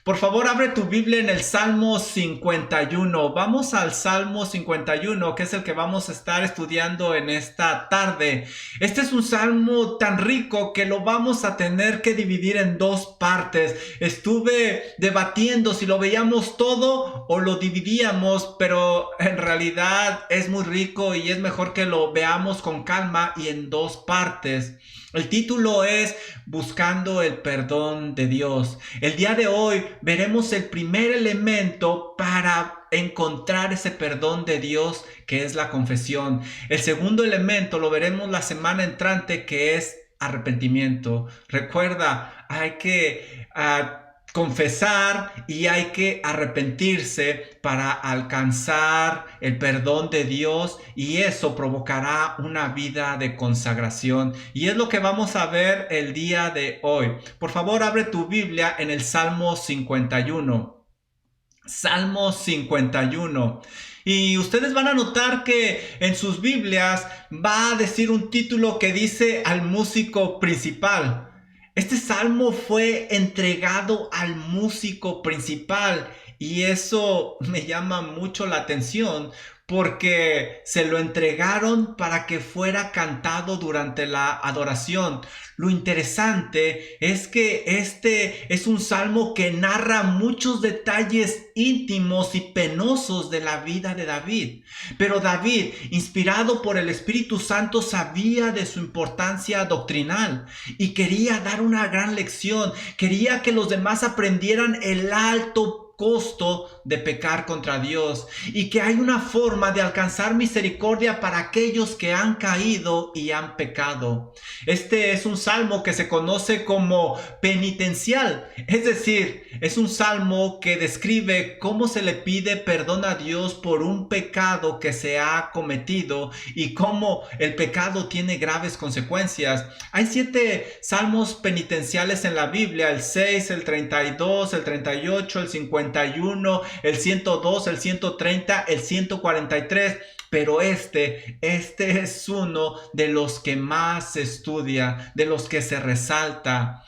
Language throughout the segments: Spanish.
Por favor, abre tu Biblia en el Salmo 51. Vamos al Salmo 51, que es el que vamos a estar estudiando en esta tarde. Este es un salmo tan rico que lo vamos a tener que dividir en dos partes. Estuve debatiendo si lo veíamos todo o lo dividíamos, pero en realidad es muy rico y es mejor que lo veamos con calma y en dos partes. El título es Buscando el perdón de Dios. El día de hoy veremos el primer elemento para encontrar ese perdón de Dios, que es la confesión. El segundo elemento lo veremos la semana entrante, que es arrepentimiento. Recuerda, hay que confesar y hay que arrepentirse para alcanzar el perdón de Dios, y eso provocará una vida de consagración, y es lo que vamos a ver el día de hoy. Por favor, abre tu Biblia en el Salmo 51. Salmo 51. Y ustedes van a notar que en sus Biblias va a decir un título que dice al músico principal. Este salmo fue entregado al músico principal, y eso me llama mucho la atención porque se lo entregaron para que fuera cantado durante la adoración. Lo interesante es que este es un salmo que narra muchos detalles íntimos y penosos de la vida de David. Pero David, inspirado por el Espíritu Santo, sabía de su importancia doctrinal y quería dar una gran lección. Quería que los demás aprendieran el alto costo de pecar contra Dios, y que hay una forma de alcanzar misericordia para aquellos que han caído y han pecado. Este es un salmo que se conoce como penitencial, es decir, es un salmo que describe cómo se le pide perdón a Dios por un pecado que se ha cometido y cómo el pecado tiene graves consecuencias. Hay 7 salmos penitenciales en la Biblia: el 6, el 32, el 38, el 51, el 102, el 130, el 143. Pero este es uno de los que más se estudia, de los que se resalta.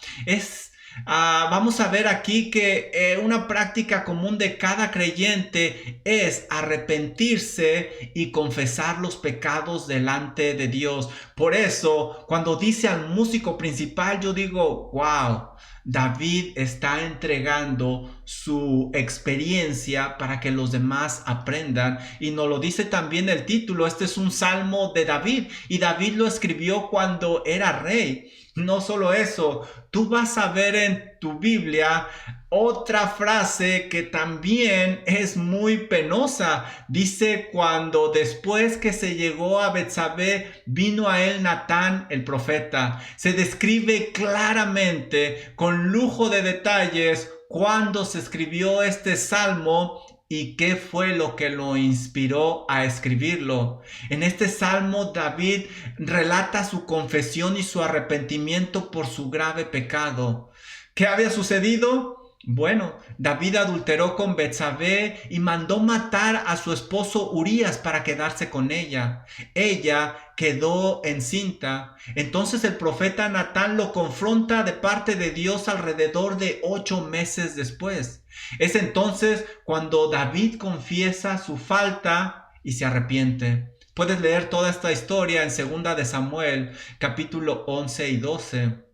Vamos a ver aquí que una práctica común de cada creyente es arrepentirse y confesar los pecados delante de Dios. Por eso, cuando dice al músico principal, yo digo, wow, David está entregando su experiencia para que los demás aprendan, y nos lo dice también el título. Este es un salmo de David, y David lo escribió cuando era rey. No solo eso, tú vas a ver en tu Biblia otra frase que también es muy penosa. Dice: cuando después que se llegó a Betsabé, vino a él Natán el profeta. Se describe claramente, con lujo de detalles, cuándo se escribió este salmo y qué fue lo que lo inspiró a escribirlo. En este salmo, David relata su confesión y su arrepentimiento por su grave pecado. ¿Qué había sucedido? Bueno, David adulteró con Betsabé y mandó matar a su esposo Urías para quedarse con ella. Ella quedó encinta. Entonces el profeta Natán lo confronta de parte de Dios alrededor de 8 meses después. Es entonces cuando David confiesa su falta y se arrepiente. Puedes leer toda esta historia en 2 de Samuel, capítulo 11 y 12.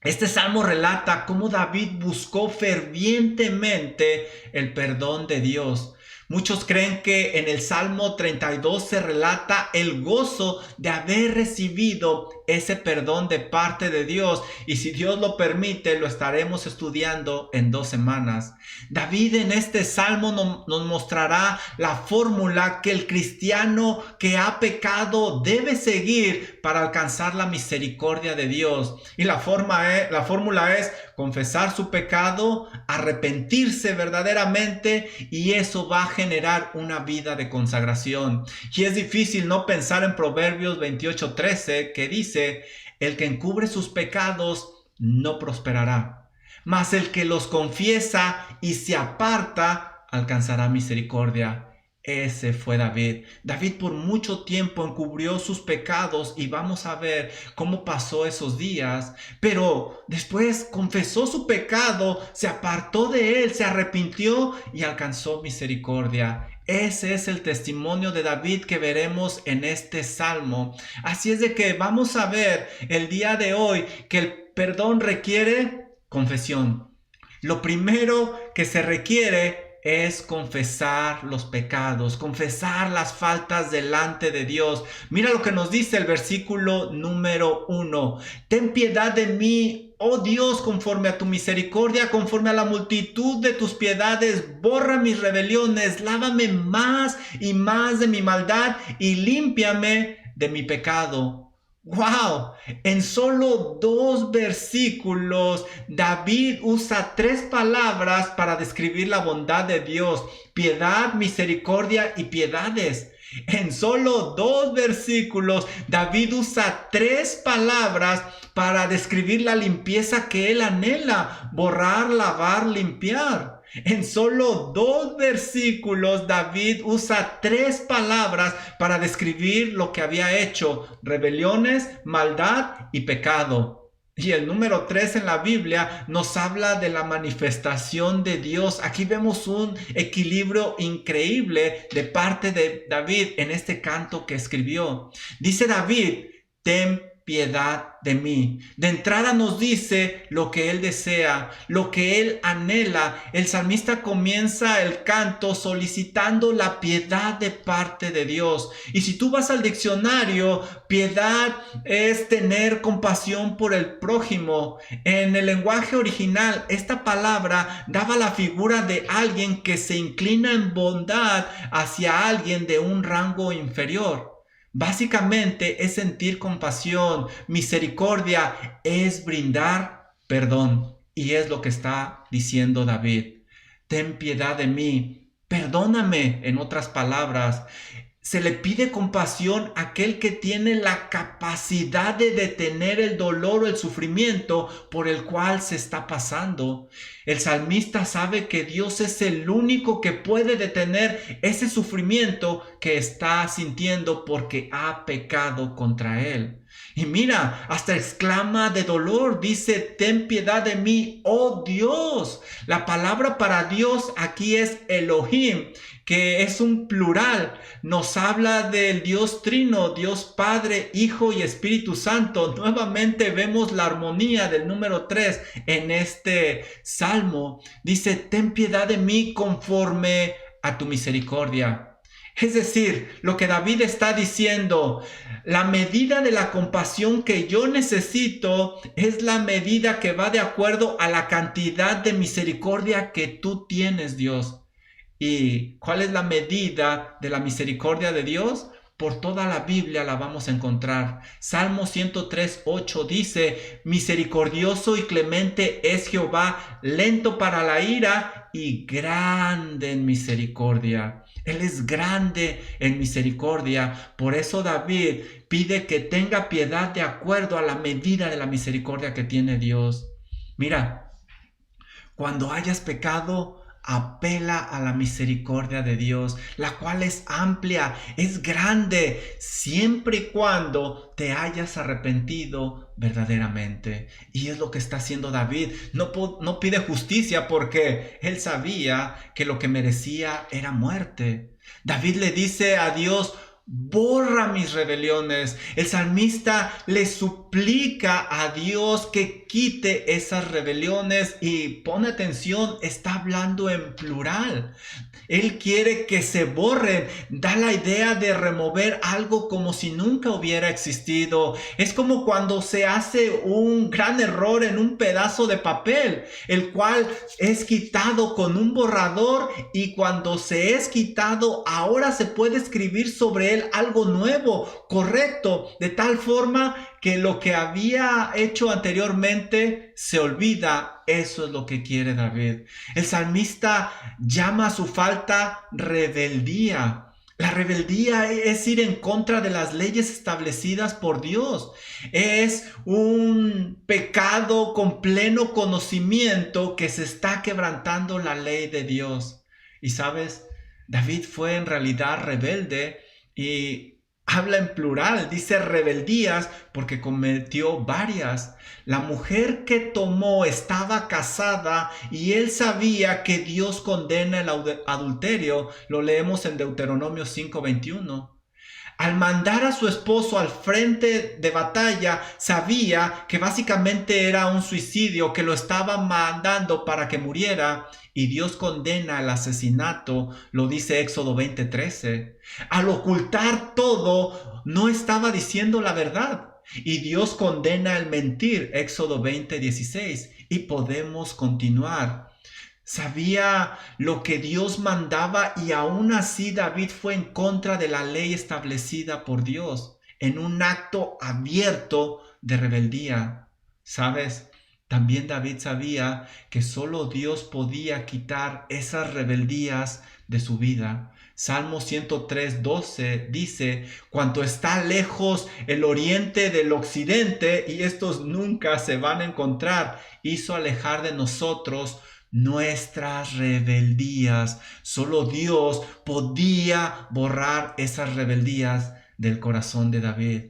Este salmo relata cómo David buscó fervientemente el perdón de Dios. Muchos creen que en el Salmo 32 se relata el gozo de haber recibido ese perdón de parte de Dios, y si Dios lo permite, lo estaremos estudiando en 2 semanas. David en este salmo nos mostrará la fórmula que el cristiano que ha pecado debe seguir para alcanzar la misericordia de Dios. Y la fórmula es confesar su pecado, arrepentirse verdaderamente, y eso va a generar una vida de consagración. Y es difícil no pensar en Proverbios 28:13, que dice: el que encubre sus pecados no prosperará, mas el que los confiesa y se aparta alcanzará misericordia. Ese fue David. David por mucho tiempo encubrió sus pecados y vamos a ver cómo pasó esos días, pero después confesó su pecado, se apartó de él, se arrepintió y alcanzó misericordia. Ese es el testimonio de David que veremos en este salmo. Así es de que vamos a ver el día de hoy que el perdón requiere confesión. Lo primero que se requiere es confesar los pecados, confesar las faltas delante de Dios. Mira lo que nos dice el versículo número 1. Ten piedad de mí, oh Dios, conforme a tu misericordia, conforme a la multitud de tus piedades, borra mis rebeliones, lávame más y más de mi maldad y límpiame de mi pecado. ¡Wow! En solo 2 versículos, David usa 3 palabras para describir la bondad de Dios: piedad, misericordia y piedades. En solo 2 versículos, David usa 3 palabras para describir la limpieza que él anhela: borrar, lavar, limpiar. En solo 2 versículos, David usa 3 palabras para describir lo que había hecho: rebeliones, maldad y pecado. Y el número 3 en la Biblia nos habla de la manifestación de Dios. Aquí vemos un equilibrio increíble de parte de David en este canto que escribió. Dice David: ten piedad de mí. De entrada nos dice lo que él desea, lo que él anhela. El salmista comienza el canto solicitando la piedad de parte de Dios. Y si tú vas al diccionario, piedad es tener compasión por el prójimo. En el lenguaje original, esta palabra daba la figura de alguien que se inclina en bondad hacia alguien de un rango inferior. Básicamente es sentir compasión. Misericordia es brindar perdón. Y es lo que está diciendo David. Ten piedad de mí. Perdóname, en otras palabras. Se le pide compasión a aquel que tiene la capacidad de detener el dolor o el sufrimiento por el cual se está pasando. El salmista sabe que Dios es el único que puede detener ese sufrimiento que está sintiendo porque ha pecado contra él. Y mira, hasta exclama de dolor, dice: ten piedad de mí, oh Dios. La palabra para Dios aquí es Elohim, que es un plural. Nos habla del Dios Trino, Dios Padre, Hijo y Espíritu Santo. Nuevamente vemos la armonía del número 3 en este salmo. Dice: ten piedad de mí conforme a tu misericordia. Es decir, lo que David está diciendo: la medida de la compasión que yo necesito es la medida que va de acuerdo a la cantidad de misericordia que tú tienes, Dios. ¿Y cuál es la medida de la misericordia de Dios? Por toda la Biblia la vamos a encontrar. Salmo 103:8 dice: misericordioso y clemente es Jehová, lento para la ira y grande en misericordia. Él es grande en misericordia. Por eso David pide que tenga piedad de acuerdo a la medida de la misericordia que tiene Dios. Mira, cuando hayas pecado, apela a la misericordia de Dios, la cual es amplia, es grande, siempre y cuando te hayas arrepentido verdaderamente. Y es lo que está haciendo David. No pide justicia porque él sabía que lo que merecía era muerte. David le dice a Dios: borra mis rebeliones. El salmista le suplica a Dios que quite esas rebeliones y pone atención, está hablando en plural. Él quiere que se borren. Da la idea de remover algo como si nunca hubiera existido. Es como cuando se hace un gran error en un pedazo de papel, el cual es quitado con un borrador, y cuando se es quitado, ahora se puede escribir sobre él algo nuevo, correcto, de tal forma que lo que había hecho anteriormente se olvida. Eso es lo que quiere David. El salmista llama a su falta rebeldía. La rebeldía es ir en contra de las leyes establecidas por Dios. Es un pecado con pleno conocimiento que se está quebrantando la ley de Dios. Y sabes, David fue en realidad rebelde y habla en plural, dice rebeldías porque cometió varias. La mujer que tomó estaba casada y él sabía que Dios condena el adulterio. Lo leemos en Deuteronomio 5:21. Al mandar a su esposo al frente de batalla, sabía que básicamente era un suicidio, que lo estaba mandando para que muriera. Y Dios condena el asesinato, lo dice Éxodo 20:13. Al ocultar todo, no estaba diciendo la verdad. Y Dios condena el mentir, Éxodo 20:16. Y podemos continuar. Sabía lo que Dios mandaba y aún así David fue en contra de la ley establecida por Dios en un acto abierto de rebeldía. ¿Sabes? También David sabía que solo Dios podía quitar esas rebeldías de su vida. Salmo 103:12 dice: cuanto está lejos el oriente del occidente, y estos nunca se van a encontrar, hizo alejar de nosotros nuestras rebeldías. Solo Dios podía borrar esas rebeldías del corazón de David.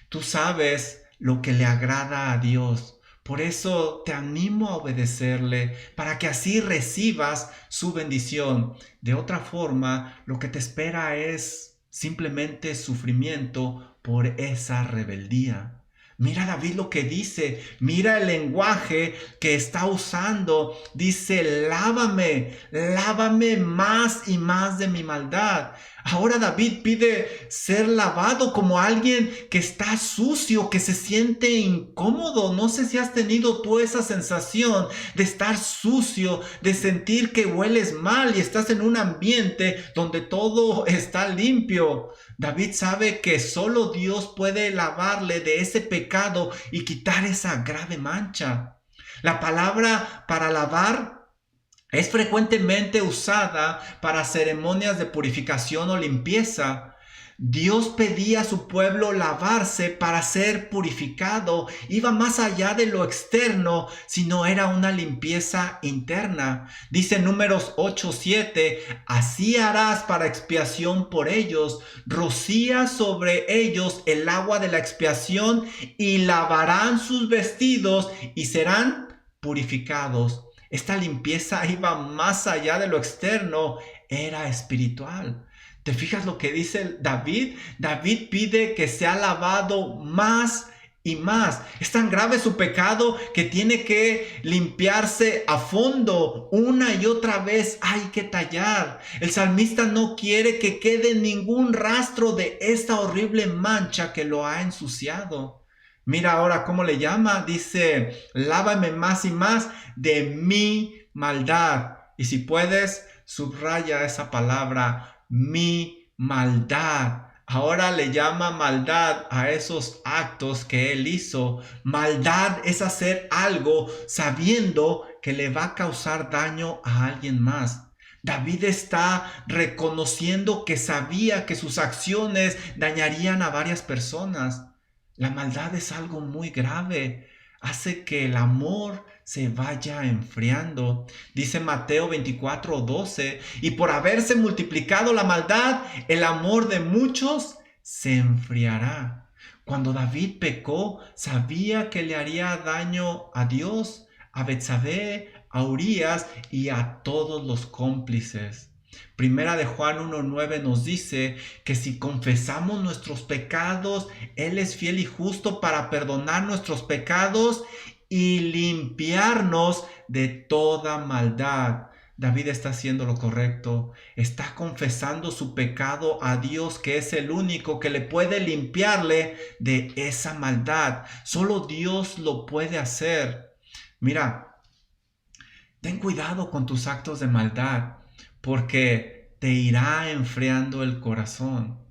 Tú sabes lo que le agrada a Dios. Por eso te animo a obedecerle para que así recibas su bendición. De otra forma, lo que te espera es simplemente sufrimiento por esa rebeldía. Mira David lo que dice, mira el lenguaje que está usando. Dice, lávame, lávame más y más de mi maldad. Ahora David pide ser lavado como alguien que está sucio, que se siente incómodo. No sé si has tenido tú esa sensación de estar sucio, de sentir que hueles mal y estás en un ambiente donde todo está limpio. David sabe que solo Dios puede lavarle de ese pecado y quitar esa grave mancha. La palabra para lavar es frecuentemente usada para ceremonias de purificación o limpieza. Dios pedía a su pueblo lavarse para ser purificado. Iba más allá de lo externo, sino era una limpieza interna. Dice Números 8:7, así harás para expiación por ellos. Rocía sobre ellos el agua de la expiación y lavarán sus vestidos y serán purificados. Esta limpieza iba más allá de lo externo, era espiritual. ¿Te fijas lo que dice David? David pide que sea lavado más y más. Es tan grave su pecado que tiene que limpiarse a fondo. Una y otra vez hay que tallar. El salmista no quiere que quede ningún rastro de esta horrible mancha que lo ha ensuciado. Mira ahora cómo le llama. Dice, lávame más y más de mi maldad. Y si puedes, subraya esa palabra, mi maldad. Ahora le llama maldad a esos actos que él hizo. Maldad es hacer algo sabiendo que le va a causar daño a alguien más. David está reconociendo que sabía que sus acciones dañarían a varias personas. La maldad es algo muy grave. Hace que el amor se vaya enfriando. Dice Mateo 24:12, y por haberse multiplicado la maldad, el amor de muchos se enfriará. Cuando David pecó, sabía que le haría daño a Dios, a Betsabé, a Urías y a todos los cómplices. Primera de Juan 1:9 nos dice que si confesamos nuestros pecados, Él es fiel y justo para perdonar nuestros pecados y limpiarnos de toda maldad. David está haciendo lo correcto, está confesando su pecado a Dios, que es el único que le puede limpiarle de esa maldad. Solo Dios lo puede hacer. Mira, ten cuidado con tus actos de maldad, porque te irá enfriando el corazón.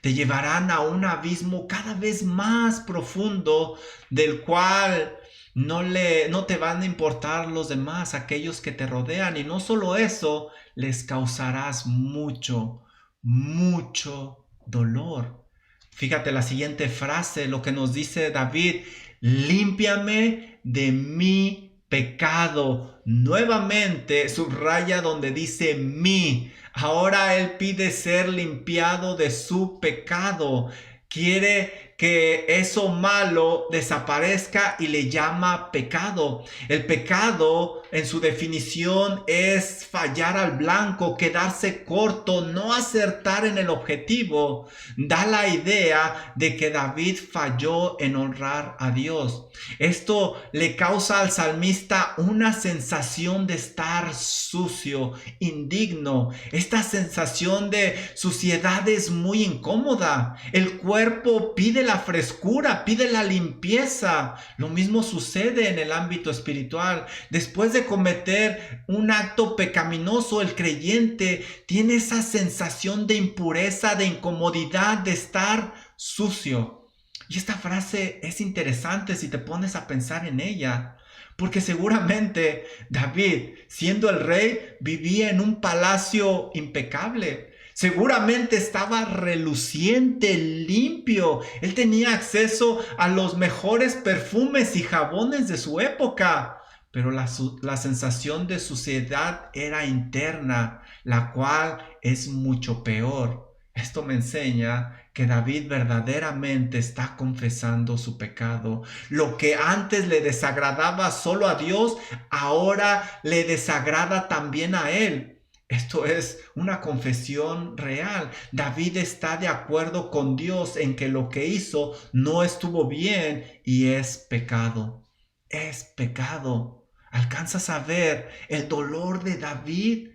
Te llevarán a un abismo cada vez más profundo del cual no te van a importar los demás, aquellos que te rodean. Y no solo eso, les causarás mucho, mucho dolor. Fíjate la siguiente frase, lo que nos dice David: límpiame de mi pecado. Nuevamente subraya donde dice mi. Ahora él pide ser limpiado de su pecado. Quiere que eso malo desaparezca y le llama pecado. El pecado en su definición es fallar al blanco, quedarse corto, no acertar en el objetivo. Da la idea de que David falló en honrar a Dios. Esto le causa al salmista una sensación de estar sucio, indigno. Esta sensación de suciedad es muy incómoda. El cuerpo pide la frescura, pide la limpieza. Lo mismo sucede en el ámbito espiritual. Después de cometer un acto pecaminoso, el creyente tiene esa sensación de impureza, de incomodidad, de estar sucio. Y esta frase es interesante si te pones a pensar en ella, porque seguramente David, siendo el rey, vivía en un palacio impecable. Seguramente estaba reluciente, limpio. Él tenía acceso a los mejores perfumes y jabones de su época. Pero la sensación de suciedad era interna, la cual es mucho peor. Esto me enseña que David verdaderamente está confesando su pecado. Lo que antes le desagradaba solo a Dios, ahora le desagrada también a él. Esto es una confesión real. David está de acuerdo con Dios en que lo que hizo no estuvo bien y es pecado. Es pecado. ¿Alcanzas a ver el dolor de David?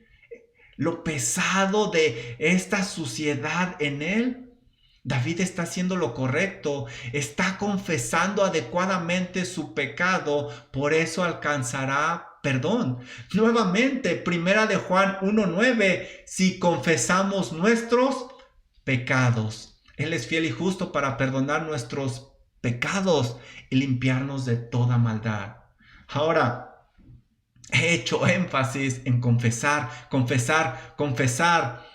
Lo pesado de esta suciedad en él. David está haciendo lo correcto, está confesando adecuadamente su pecado, por eso alcanzará perdón. Nuevamente, primera de Juan 1:9, si confesamos nuestros pecados, Él es fiel y justo para perdonar nuestros pecados y limpiarnos de toda maldad. Ahora, he hecho énfasis en confesar, confesar, confesar.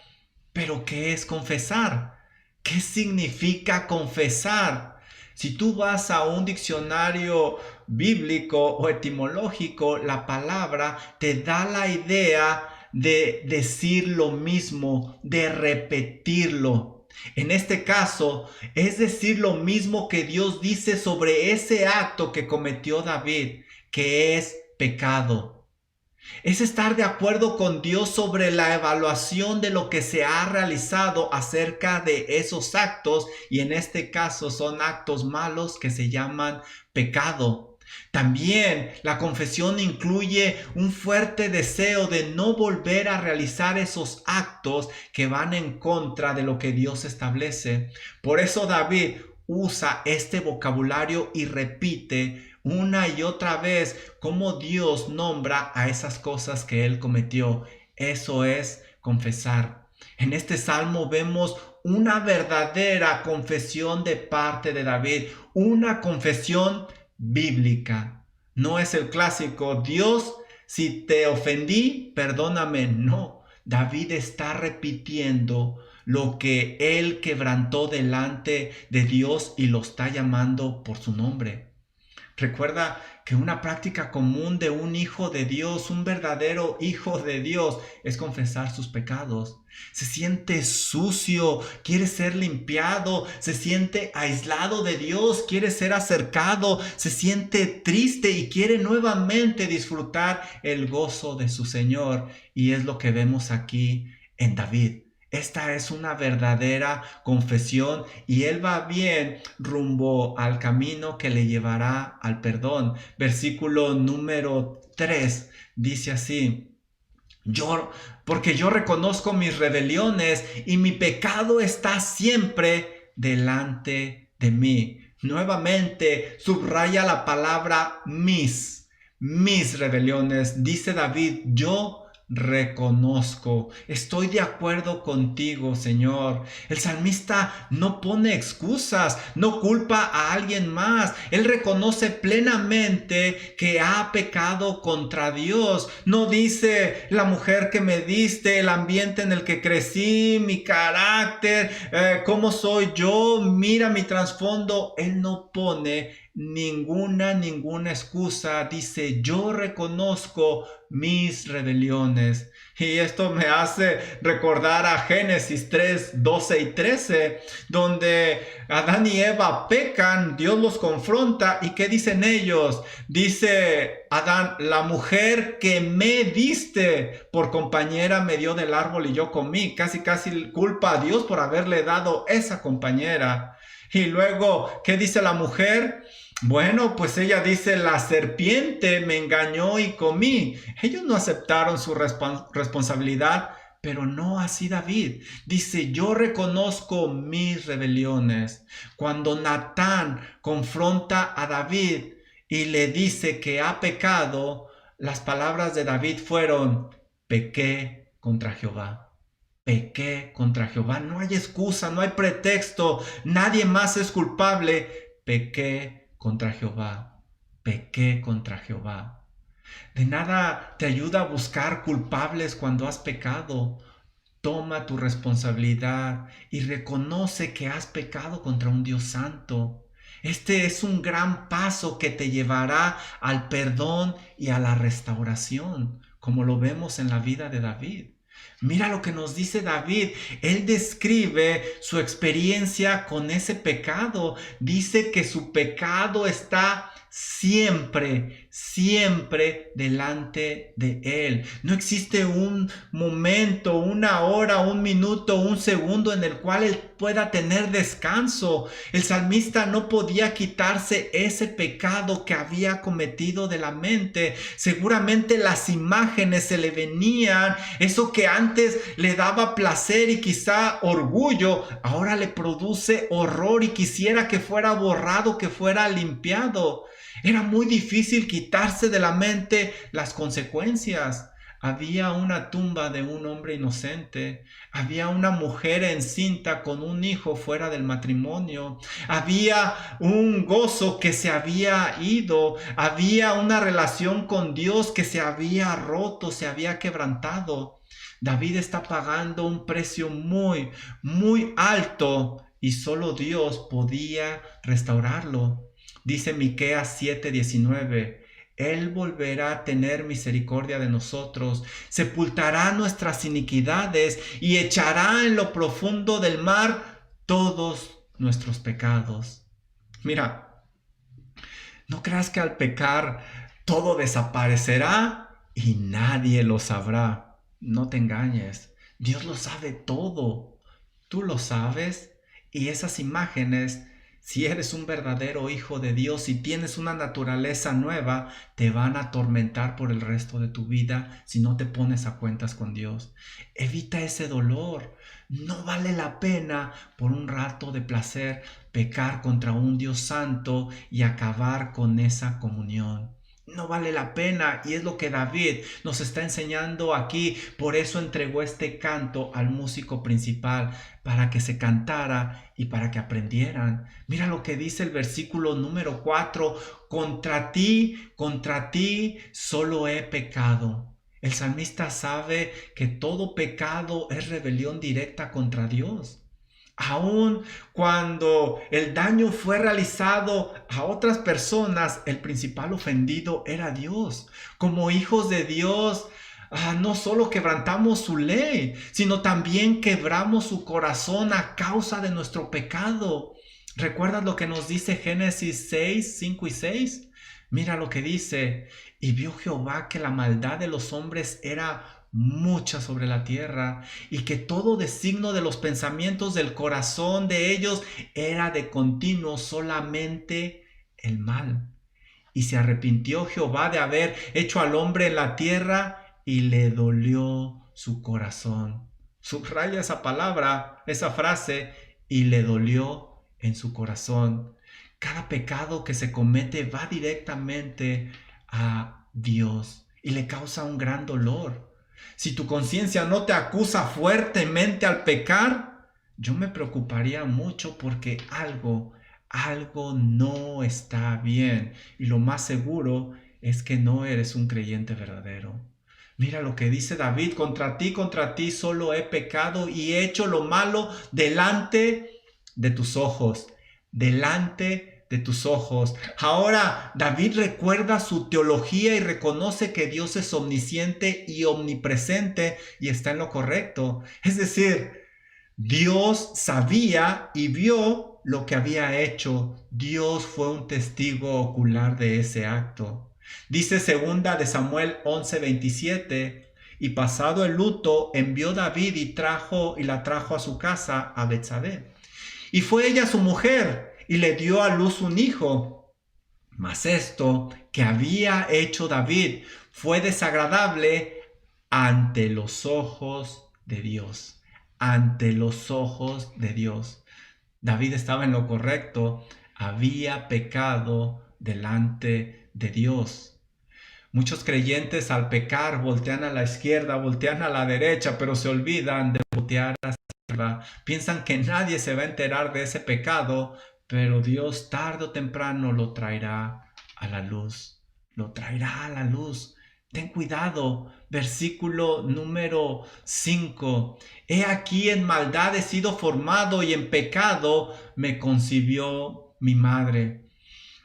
¿Pero qué es confesar? ¿Qué significa confesar? Si tú vas a un diccionario bíblico o etimológico, la palabra te da la idea de decir lo mismo, de repetirlo. En este caso, es decir lo mismo que Dios dice sobre ese acto que cometió David, que es pecado. Es estar de acuerdo con Dios sobre la evaluación de lo que se ha realizado acerca de esos actos, y en este caso son actos malos que se llaman pecado. También la confesión incluye un fuerte deseo de no volver a realizar esos actos que van en contra de lo que Dios establece. Por eso David usa este vocabulario y repite una y otra vez cómo Dios nombra a esas cosas que él cometió. Eso es confesar. En este salmo vemos una verdadera confesión de parte de David, una confesión bíblica. No es el clásico, Dios, si te ofendí, perdóname. No, David está repitiendo lo que él quebrantó delante de Dios y lo está llamando por su nombre. Recuerda que una práctica común de un hijo de Dios, un verdadero hijo de Dios, es confesar sus pecados. Se siente sucio, quiere ser limpiado, se siente aislado de Dios, quiere ser acercado, se siente triste y quiere nuevamente disfrutar el gozo de su Señor. Y es lo que vemos aquí en David. Esta es una verdadera confesión y él va bien rumbo al camino que le llevará al perdón. Versículo número 3 dice así: porque yo reconozco mis rebeliones y mi pecado está siempre delante de mí. Nuevamente subraya la palabra mis rebeliones. Dice David, yo reconozco. Estoy de acuerdo contigo, Señor. El salmista no pone excusas, no culpa a alguien más. Él reconoce plenamente que ha pecado contra Dios. No dice la mujer que me diste, el ambiente en el que crecí, mi carácter, cómo soy yo, mira mi trasfondo. Él no pone ninguna excusa. Dice, yo reconozco mis rebeliones. Y esto me hace recordar a Génesis 3, 12 y 13, donde Adán y Eva pecan, Dios los confronta, ¿y qué dicen ellos? Dice Adán, la mujer que me diste por compañera me dio del árbol y yo comí. Casi culpa a Dios por haberle dado esa compañera. Y luego, ¿qué dice la mujer? Bueno, pues ella dice, la serpiente me engañó y comí. Ellos no aceptaron su responsabilidad, pero no así David. Dice, yo reconozco mis rebeliones. Cuando Natán confronta a David y le dice que ha pecado, las palabras de David fueron, pequé contra Jehová. Pequé contra Jehová. No hay excusa, no hay pretexto. Nadie más es culpable. Pequé contra Jehová, pequé contra Jehová. De nada te ayuda a buscar culpables cuando has pecado. Toma tu responsabilidad y reconoce que has pecado contra un Dios santo. Este es un gran paso que te llevará al perdón y a la restauración, como lo vemos en la vida de David. Mira lo que nos dice David. Él describe su experiencia con ese pecado. Dice que su pecado está siempre delante de él. No existe un momento, una hora, un minuto, un segundo en el cual él pueda tener descanso. El salmista no podía quitarse ese pecado que había cometido de la mente. Seguramente las imágenes se le venían, eso que antes le daba placer y quizá orgullo, ahora le produce horror y quisiera que fuera borrado, que fuera limpiado. Era muy difícil quitarse de la mente las consecuencias. Había una tumba de un hombre inocente. Había una mujer encinta con un hijo fuera del matrimonio. Había un gozo que se había ido. Había una relación con Dios que se había roto, se había quebrantado. David está pagando un precio muy alto y solo Dios podía restaurarlo. Dice Miqueas 7:19, Él volverá a tener misericordia de nosotros, sepultará nuestras iniquidades y echará en lo profundo del mar todos nuestros pecados. Mira, no creas que al pecar todo desaparecerá y nadie lo sabrá. No te engañes, Dios lo sabe todo. Tú lo sabes y esas imágenes, si eres un verdadero hijo de Dios y tienes una naturaleza nueva, te van a atormentar por el resto de tu vida si no te pones a cuentas con Dios. Evita ese dolor. No vale la pena por un rato de placer pecar contra un Dios santo y acabar con esa comunión. No vale la pena y es lo que David nos está enseñando aquí. Por eso entregó este canto al músico principal, para que se cantara y para que aprendieran. Mira lo que dice el versículo número 4. Contra ti solo he pecado. El salmista sabe que todo pecado es rebelión directa contra Dios. Aun cuando el daño fue realizado a otras personas, el principal ofendido era Dios. Como hijos de Dios, no solo quebrantamos su ley, sino también quebramos su corazón a causa de nuestro pecado. ¿Recuerdas lo que nos dice Génesis 6, 5 y 6? Mira lo que dice, y vio Jehová que la maldad de los hombres era mucha sobre la tierra, y que todo designio de los pensamientos del corazón de ellos era de continuo solamente el mal. Y se arrepintió Jehová de haber hecho al hombre en la tierra, y le dolió su corazón. Subraya esa palabra, esa frase, y le dolió en su corazón. Cada pecado que se comete va directamente a Dios y le causa un gran dolor. Si tu conciencia no te acusa fuertemente al pecar, yo me preocuparía mucho porque algo no está bien. Y lo más seguro es que no eres un creyente verdadero. Mira lo que dice David: contra ti solo he pecado y he hecho lo malo delante de tus ojos. Delante de tus ojos. Ahora David recuerda su teología y reconoce que Dios es omnisciente y omnipresente y está en lo correcto. Es decir, Dios sabía y vio lo que había hecho. Dios fue un testigo ocular de ese acto. Dice segunda de Samuel 11:27, y pasado el luto envió David y la trajo a su casa a Betsabé. Y fue ella su mujer y le dio a luz un hijo. Mas esto que había hecho David fue desagradable ante los ojos de Dios. Ante los ojos de Dios. David estaba en lo correcto, había pecado delante de Dios. Muchos creyentes al pecar voltean a la izquierda, voltean a la derecha, pero se olvidan de voltear hacia arriba. Piensan que nadie se va a enterar de ese pecado, pero Dios tarde o temprano lo traerá a la luz. Lo traerá a la luz. Ten cuidado. Versículo número 5. He aquí en maldad he sido formado y en pecado me concibió mi madre.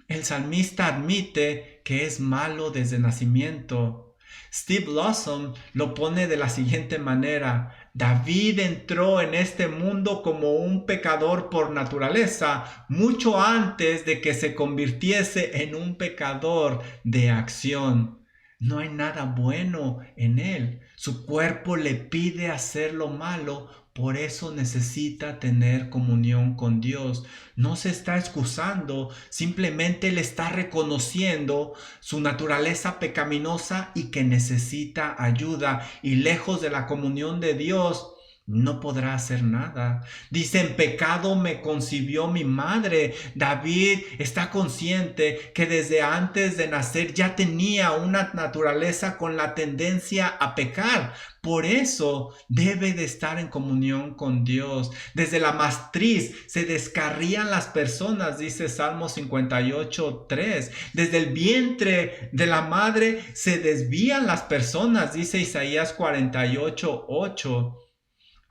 El salmista admite que es malo desde nacimiento. Steve Lawson lo pone de la siguiente manera: David entró en este mundo como un pecador por naturaleza, mucho antes de que se convirtiese en un pecador de acción. No hay nada bueno en él. Su cuerpo le pide hacer lo malo, por eso necesita tener comunión con Dios. No se está excusando, simplemente le está reconociendo su naturaleza pecaminosa y que necesita ayuda. Y lejos de la comunión de Dios, no podrá hacer nada. Dice: en pecado me concibió mi madre. David está consciente que desde antes de nacer ya tenía una naturaleza con la tendencia a pecar. Por eso debe de estar en comunión con Dios. Desde la matriz se descarrían las personas, dice Salmo 58:3. Desde el vientre de la madre se desvían las personas, dice Isaías 48:8.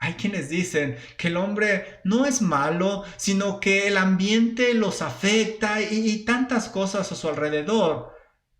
Hay quienes dicen que el hombre no es malo, sino que el ambiente los afecta y tantas cosas a su alrededor.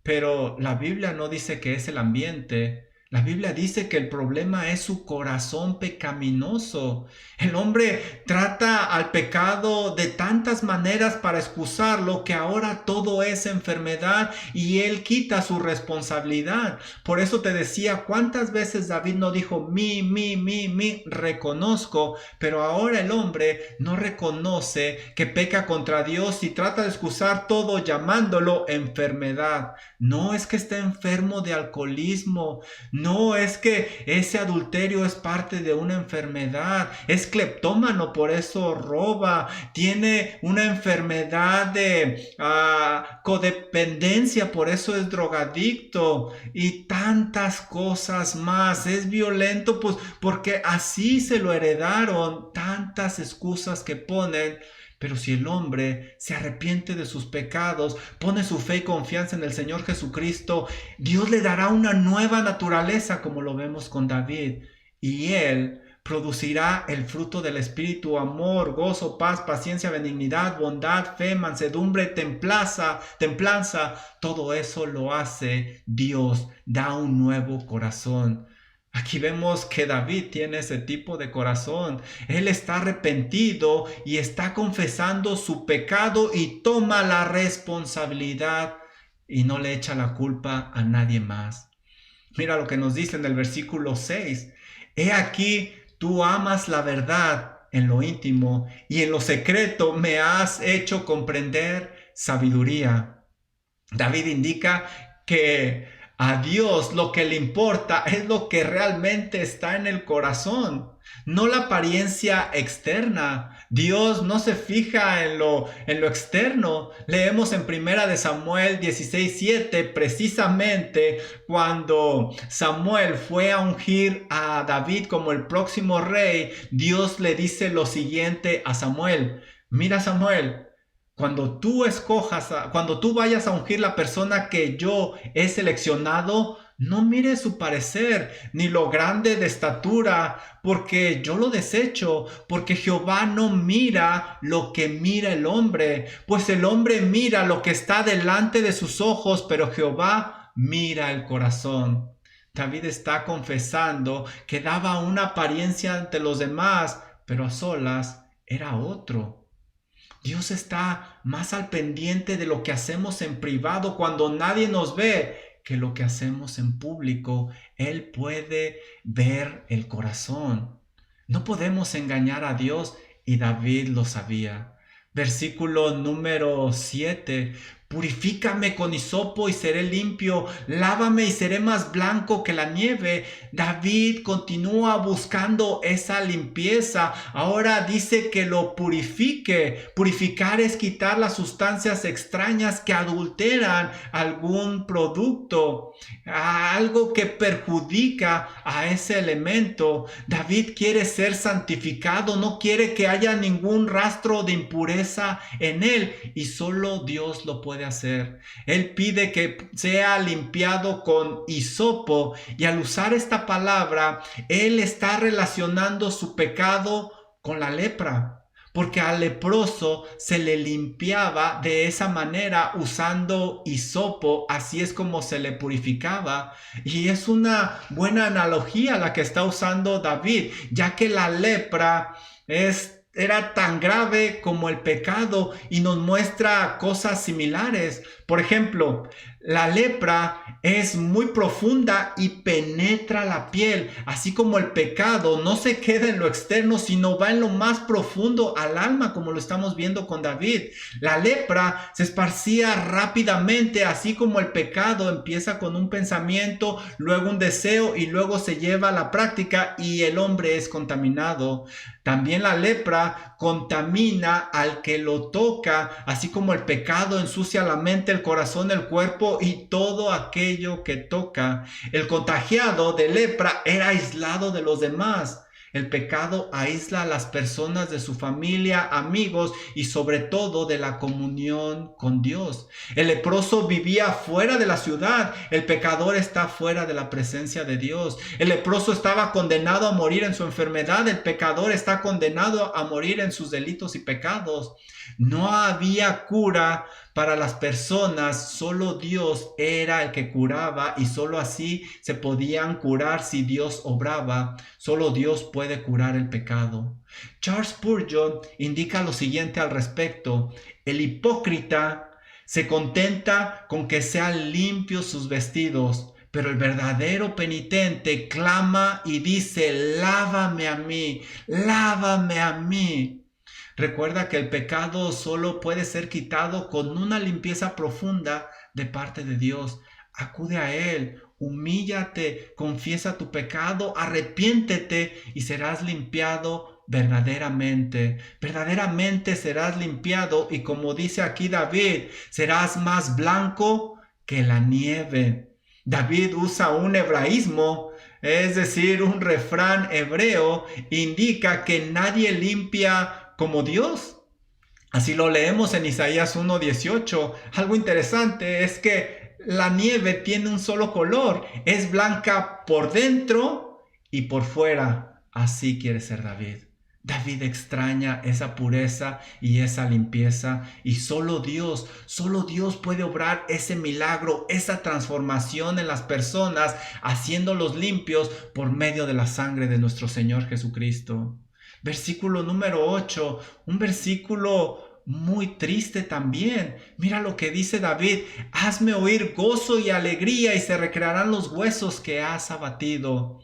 Pero la Biblia no dice que es el ambiente. La Biblia dice que el problema es su corazón pecaminoso. El hombre trata al pecado de tantas maneras para excusarlo que ahora todo es enfermedad y él quita su responsabilidad. Por eso te decía, ¿cuántas veces David no dijo mi, reconozco? Pero ahora el hombre no reconoce que peca contra Dios y trata de excusar todo llamándolo enfermedad. No es que esté enfermo de alcoholismo. No es que ese adulterio es parte de una enfermedad. Es cleptómano, por eso roba. Tiene una enfermedad de codependencia, por eso es drogadicto. Y tantas cosas más. Es violento, pues porque así se lo heredaron. Tantas excusas que ponen. Pero si el hombre se arrepiente de sus pecados, pone su fe y confianza en el Señor Jesucristo, Dios le dará una nueva naturaleza, como lo vemos con David. Y él producirá el fruto del Espíritu: amor, gozo, paz, paciencia, benignidad, bondad, fe, mansedumbre, templanza. Todo eso lo hace Dios. Da un nuevo corazón. Aquí vemos que David tiene ese tipo de corazón. Él está arrepentido y está confesando su pecado y toma la responsabilidad y no le echa la culpa a nadie más. Mira lo que nos dice en el versículo 6. He aquí, tú amas la verdad en lo íntimo y en lo secreto me has hecho comprender sabiduría. David indica que A Dios lo que le importa es lo que realmente está en el corazón, no la apariencia externa. Dios no se fija en lo externo. Leemos en Primera de Samuel 16:7, precisamente cuando Samuel fue a ungir a David como el próximo rey, Dios le dice lo siguiente a Samuel: mira, Samuel, cuando tú vayas a ungir la persona que yo he seleccionado, no mires su parecer ni lo grande de estatura, porque yo lo desecho, porque Jehová no mira lo que mira el hombre, pues el hombre mira lo que está delante de sus ojos, pero Jehová mira el corazón. David está confesando que daba una apariencia ante los demás, pero a solas era otro. Dios está más al pendiente de lo que hacemos en privado cuando nadie nos ve que lo que hacemos en público. Él puede ver el corazón. No podemos engañar a Dios y David lo sabía. Versículo número 7. Purifícame con hisopo y seré limpio, lávame y seré más blanco que la nieve. David continúa buscando esa limpieza. Ahora dice que lo purifique. Purificar es quitar las sustancias extrañas que adulteran algún producto, algo que perjudica a ese elemento. David quiere ser santificado, no quiere que haya ningún rastro de impureza en él, y solo Dios lo puede hacer. Él pide que sea limpiado con hisopo, y al usar esta palabra, él está relacionando su pecado con la lepra, porque al leproso se le limpiaba de esa manera usando hisopo. Así es como se le purificaba, y es una buena analogía la que está usando David, ya que la lepra era tan grave como el pecado y nos muestra cosas similares. Por ejemplo, la lepra es muy profunda y penetra la piel, así como el pecado no se queda en lo externo, sino va en lo más profundo al alma, como lo estamos viendo con David. La lepra se esparcía rápidamente, así como el pecado empieza con un pensamiento, luego un deseo y luego se lleva a la práctica y el hombre es contaminado. También la lepra contamina al que lo toca, así como el pecado ensucia la mente, el corazón, el cuerpo y todo aquello que toca. El contagiado de lepra era aislado de los demás. El pecado aísla a las personas de su familia, amigos y sobre todo de la comunión con Dios. El leproso vivía fuera de la ciudad. El pecador está fuera de la presencia de Dios. El leproso estaba condenado a morir en su enfermedad. El pecador está condenado a morir en sus delitos y pecados. No había cura para las personas, solo Dios era el que curaba y solo así se podían curar si Dios obraba. Solo Dios puede curar el pecado. Charles Spurgeon indica lo siguiente al respecto: el hipócrita se contenta con que sean limpios sus vestidos, pero el verdadero penitente clama y dice: lávame a mí, lávame a mí. Recuerda que el pecado solo puede ser quitado con una limpieza profunda de parte de Dios. Acude a Él, humíllate, confiesa tu pecado, arrepiéntete y serás limpiado verdaderamente. Verdaderamente serás limpiado y, como dice aquí David, serás más blanco que la nieve. David usa un hebraísmo, es decir, un refrán hebreo, indica que nadie limpia como Dios. Así lo leemos en Isaías 1:18. Algo interesante es que la nieve tiene un solo color, es blanca por dentro y por fuera. Así quiere ser David. David extraña esa pureza y esa limpieza, y solo Dios puede obrar ese milagro, esa transformación en las personas, haciéndolos limpios por medio de la sangre de nuestro Señor Jesucristo. Versículo número 8, un versículo muy triste también. Mira lo que dice David: hazme oír gozo y alegría y se recrearán los huesos que has abatido.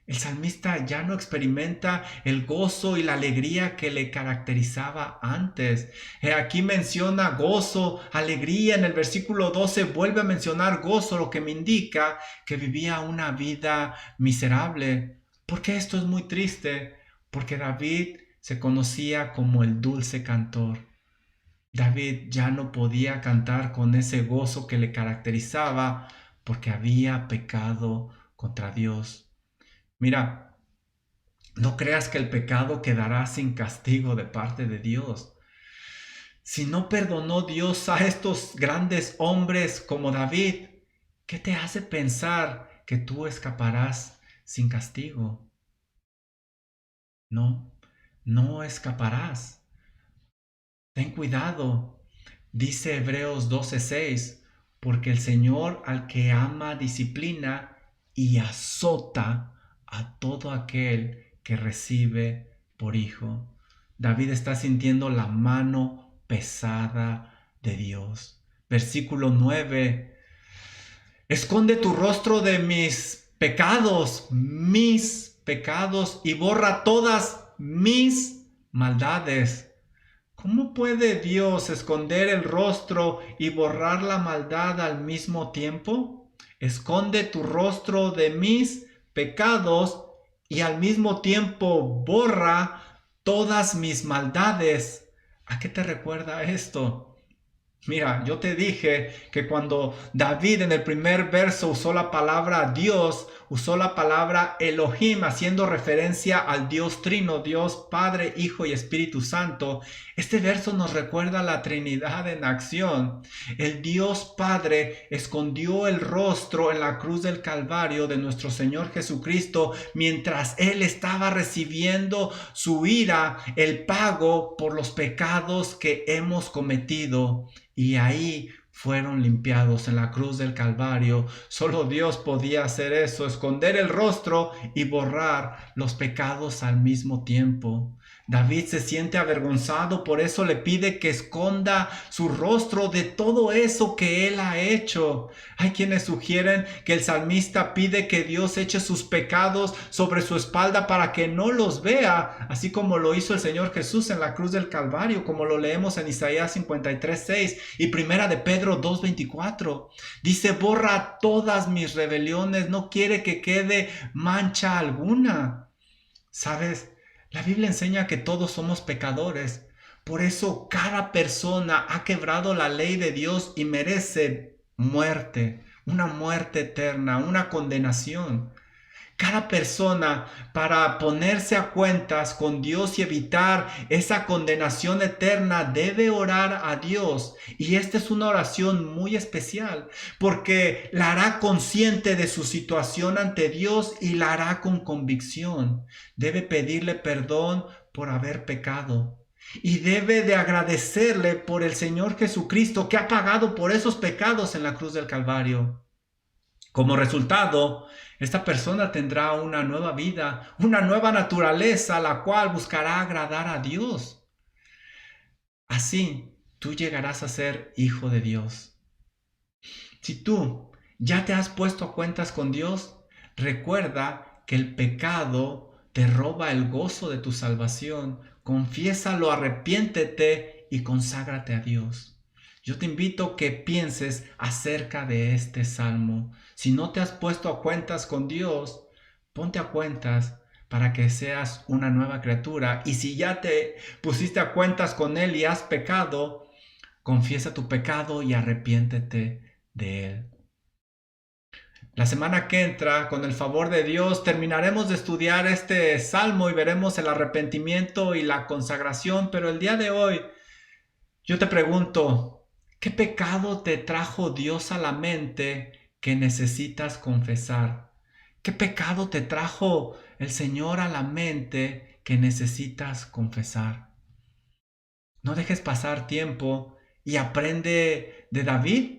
El salmista ya no experimenta el gozo y la alegría que le caracterizaba antes. Aquí menciona gozo, alegría. En el versículo 12 vuelve a mencionar gozo, lo que me indica que vivía una vida miserable. ¿Por qué esto es muy triste? Porque David se conocía como el dulce cantor. David ya no podía cantar con ese gozo que le caracterizaba porque había pecado contra Dios. Mira, no creas que el pecado quedará sin castigo de parte de Dios. Si no perdonó Dios a estos grandes hombres como David, ¿qué te hace pensar que tú escaparás sin castigo? No, no escaparás. Ten cuidado. Dice Hebreos 12:6, porque el Señor al que ama disciplina y azota a todo aquel que recibe por hijo. David está sintiendo la mano pesada de Dios. Versículo 9. Esconde tu rostro de mis pecados, y borra todas mis maldades. ¿Cómo puede Dios esconder el rostro y borrar la maldad al mismo tiempo? Esconde tu rostro de mis pecados y al mismo tiempo borra todas mis maldades. ¿A qué te recuerda esto? Mira, yo te dije que cuando David en el primer verso usó la palabra Dios, usó la palabra Elohim, haciendo referencia al Dios Trino, Dios Padre, Hijo y Espíritu Santo. Este verso nos recuerda la Trinidad en acción. El Dios Padre escondió el rostro en la cruz del Calvario de nuestro Señor Jesucristo mientras Él estaba recibiendo su ira, el pago por los pecados que hemos cometido. Y ahí fueron limpiados en la cruz del Calvario. Solo Dios podía hacer eso, esconder el rostro y borrar los pecados al mismo tiempo. David se siente avergonzado, por eso le pide que esconda su rostro de todo eso que él ha hecho. Hay quienes sugieren que el salmista pide que Dios eche sus pecados sobre su espalda para que no los vea, así como lo hizo el Señor Jesús en la cruz del Calvario, como lo leemos en Isaías 53:6 y Primera de Pedro 2:24. Dice, borra todas mis rebeliones, no quiere que quede mancha alguna. ¿Sabes? La Biblia enseña que todos somos pecadores. Por eso cada persona ha quebrado la ley de Dios y merece muerte, una muerte eterna, una condenación. Cada persona, para ponerse a cuentas con Dios y evitar esa condenación eterna, debe orar a Dios. Y esta es una oración muy especial porque la hará consciente de su situación ante Dios y la hará con convicción. Debe pedirle perdón por haber pecado. Y debe de agradecerle por el Señor Jesucristo que ha pagado por esos pecados en la cruz del Calvario. Como resultado, esta persona tendrá una nueva vida, una nueva naturaleza, la cual buscará agradar a Dios. Así, tú llegarás a ser hijo de Dios. Si tú ya te has puesto a cuentas con Dios, recuerda que el pecado te roba el gozo de tu salvación. Confiésalo, arrepiéntete y conságrate a Dios. Yo te invito a que pienses acerca de este salmo. Si no te has puesto a cuentas con Dios, ponte a cuentas para que seas una nueva criatura. Y si ya te pusiste a cuentas con Él y has pecado, confiesa tu pecado y arrepiéntete de él. La semana que entra, con el favor de Dios, terminaremos de estudiar este salmo y veremos el arrepentimiento y la consagración, pero el día de hoy yo te pregunto, ¿qué pecado te trajo Dios a la mente que necesitas confesar? ¿Qué pecado te trajo el Señor a la mente que necesitas confesar? No dejes pasar tiempo y aprende de David.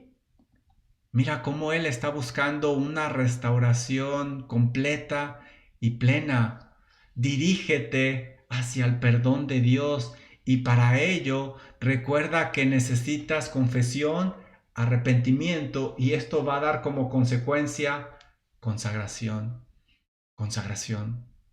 Mira cómo Él está buscando una restauración completa y plena. Dirígete hacia el perdón de Dios y para ello recuerda que necesitas confesión, arrepentimiento y esto va a dar como consecuencia consagración. consagración,